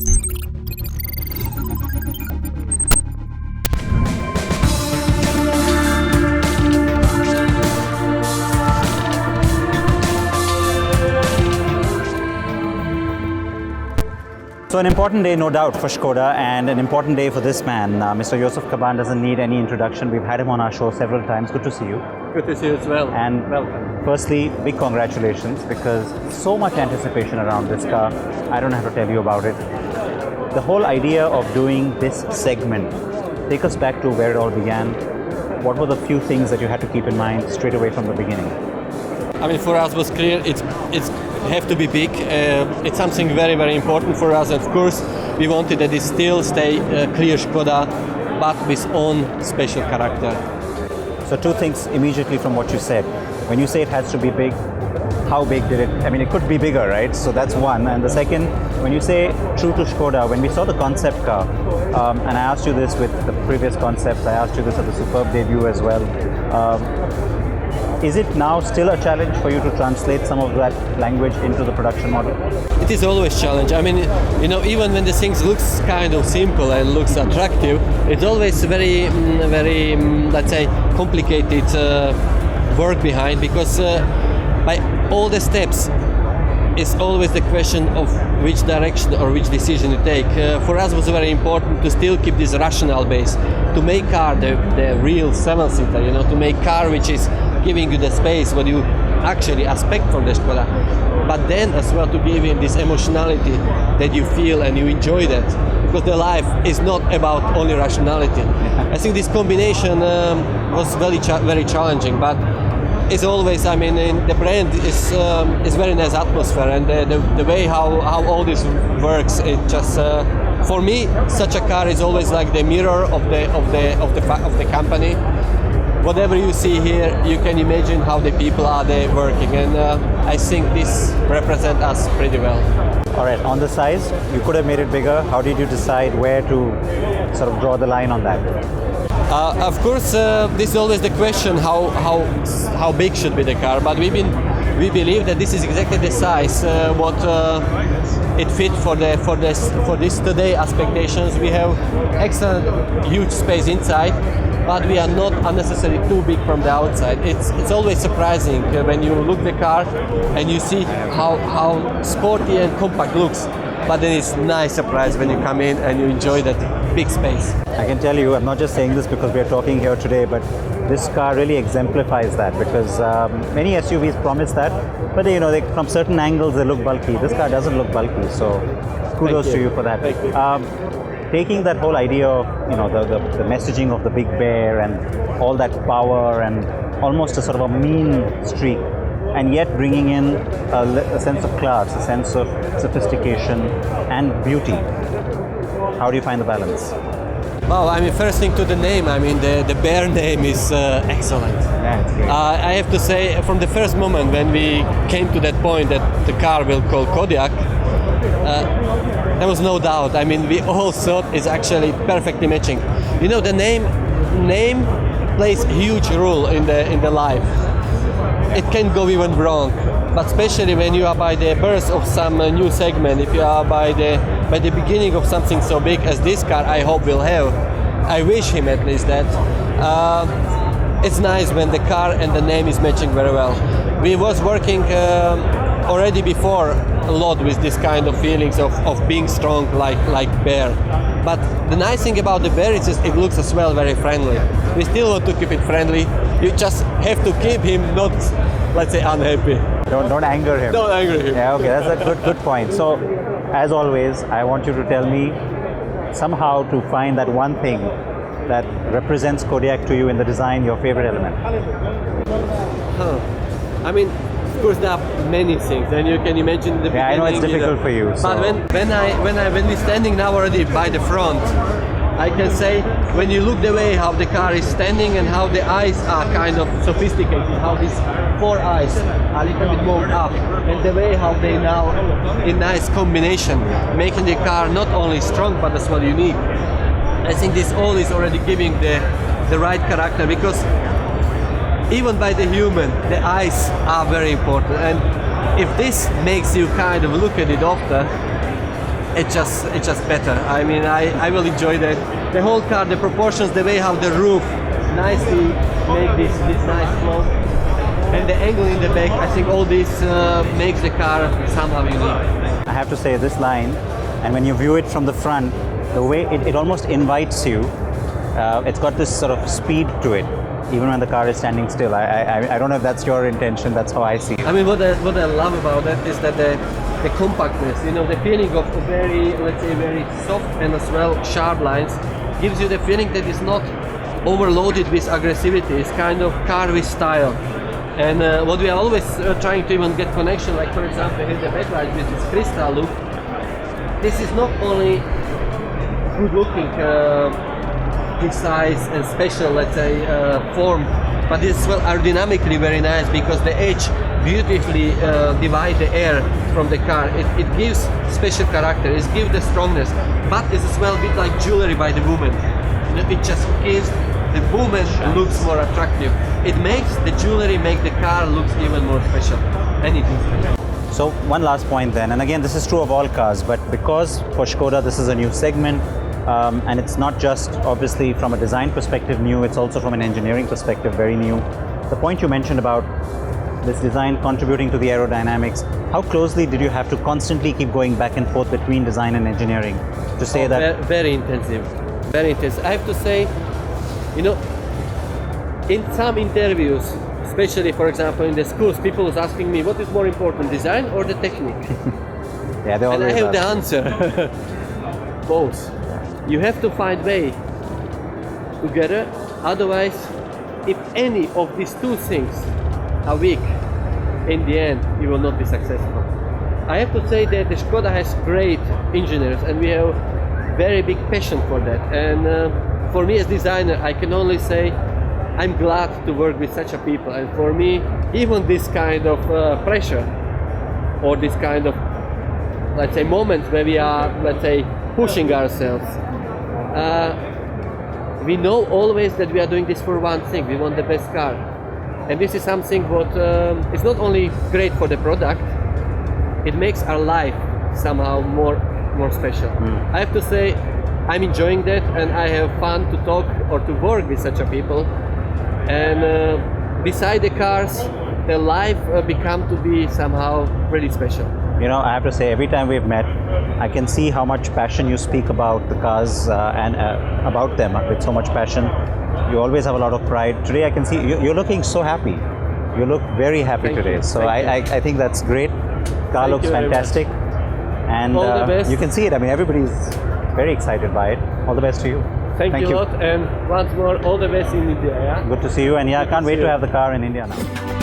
So an important day, no doubt, for Skoda, and an important day for this man. Mr. Jozef Kaban doesn't need any introduction. We've had him on our show several times. Good to see you. Good to see you as well. And welcome. Firstly, big congratulations, because so much anticipation around this car. I don't have to tell you about it. The whole idea of doing this segment, take us back to where it all began. What were the few things that you had to keep in mind straight away from the beginning? I mean, for us was clear it's have to be big. It's something very, very important for us. Of course, we wanted that it still stay clear Skoda, but with own special character. So two things immediately from what you said. When you say it has to be big, how big did it? I mean, it could be bigger, right? So that's one. And the second, when you say true to Skoda, when we saw the concept car, and I asked you this with the previous concepts, I asked you this at the Superb debut as well. Is it now still a challenge for you to translate some of that language into the production model? It is always a challenge. I mean, you know, even when the things looks kind of simple and looks attractive, it's always very, let's say, complicated work behind, because by all the steps, it's always the question of which direction or which decision you take. For us, it was very important to still keep this rational base, to make car the real 7-seater, you know, to make car which is giving you the space what you actually expect from the Skoda, but then as well to give him this emotionality that you feel and you enjoy that, because the life is not about only rationality. I think this combination was very challenging, but it's always, I mean, in the brand is very nice atmosphere, and the way how all this works, it just for me such a car is always like the mirror of the company. Whatever you see here, you can imagine how the people are there working, and I think this represents us pretty well. All right, on the size, you could have made it bigger. How did you decide where to sort of draw the line on that? Of course, this is always the question: how big should be the car? But we believe that this is exactly the size what it fit for this today expectations. We have excellent huge space inside, but we are not unnecessarily too big from the outside. It's always surprising when you look the car and you see how sporty and compact looks, but then it's nice surprise when you come in and you enjoy that big space. I can tell you, I'm not just saying this because we are talking here today, but this car really exemplifies that, because many SUVs promise that, but you know, from certain angles they look bulky. This car doesn't look bulky, so kudos to you for that. Thank you. Taking that whole idea of, you know, the messaging of the big bear and all that power and almost a sort of a mean streak, and yet bringing in a sense of class, a sense of sophistication and beauty. How do you find the balance? Well, I mean, first thing to the name, I mean, the bear name is excellent. Yeah, it's great. I have to say, from the first moment when we came to that point that the car will call Kodiak, there was no doubt. I mean, we all thought it's actually perfectly matching. You know, the name plays a huge role in the life. It can go even wrong, but especially when you are by the birth of some new segment, if you are by the beginning of something so big as this car, I hope will have. I wish him at least that. It's nice when the car and the name is matching very well. We was working already before a lot with this kind of feelings of being strong like bear. But the nice thing about the bear is it looks as well very friendly. We still want to keep it friendly. You just have to keep him not, let's say, unhappy. Don't anger him. Don't anger him. Yeah, okay, that's a good point. So, as always, I want you to tell me somehow to find that one thing that represents Kodiak to you in the design, your favorite element. I mean, of course, there are many things, and you can imagine the beginning. Yeah, I know it's difficult for you. So. But when we're standing now already by the front, I can say when you look the way how the car is standing and how the eyes are kind of sophisticated, how these 4 eyes are a little bit moved up, and the way how they now in nice combination, making the car not only strong but as well unique. I think this all is already giving the right character, because even by the human, the eyes are very important, and if this makes you kind of look at it often, it's just better. I mean, I will enjoy that. The whole car, the proportions, the way how the roof nicely make this nice flow, and the angle in the back. I think all this makes the car somehow unique. I have to say this line, and when you view it from the front, the way it almost invites you. It's got this sort of speed to it, even when the car is standing still. I don't know if that's your intention. That's how I see it. I mean, what I love about that is that the compactness, you know, the feeling of very, let's say, very soft and as well sharp lines gives you the feeling that it's not overloaded with aggressivity. It's kind of car with style. And what we are always trying to even get connection, like for example, here the backlight with this crystal look. This is not only good looking, precise and special, let's say, form, but it's as well aerodynamically very nice because the edge beautifully divide the air from the car. It gives special character, it gives the strongness, but it's as well a bit like jewelry by the woman. You know, it just gives the woman looks more attractive. It makes the jewelry make the car looks even more special. Anything special. So one last point then, and again this is true of all cars, but because for Skoda this is a new segment, and it's not just obviously from a design perspective new, it's also from an engineering perspective very new. The point you mentioned about this design contributing to the aerodynamics, how closely did you have to constantly keep going back and forth between design and engineering to say that? Very intensive, very intense. I have to say, you know, in some interviews, especially for example in the schools, people was asking me what is more important, design or the technique? Yeah, they always and I have ask. the answer. Both. You have to find way together, otherwise if any of these two things are weak, in the end you will not be successful. I have to say that the Skoda has great engineers and we have very big passion for that, and for me as designer I can only say I'm glad to work with such a people, and for me even this kind of pressure or this kind of, let's say, moments where we are, let's say, pushing ourselves, we know always that we are doing this for one thing. We want the best car, and this is something what is not only great for the product, it makes our life somehow more special. I have to say I'm enjoying that, and I have fun to talk or to work with such a people, and beside the cars the life become to be somehow really special. You know, I have to say, every time we've met, I can see how much passion you speak about the cars and about them with so much passion. You always have a lot of pride. Today I can see you're looking so happy. You look very happy Thank today. you. So I think that's great. Car looks fantastic. And all the best. you can see it. I mean, everybody's very excited by it. All the best to you. Thank you a lot, and once more, all the best in India. Yeah? Good to see you. And yeah, I can't wait to have the car in India now.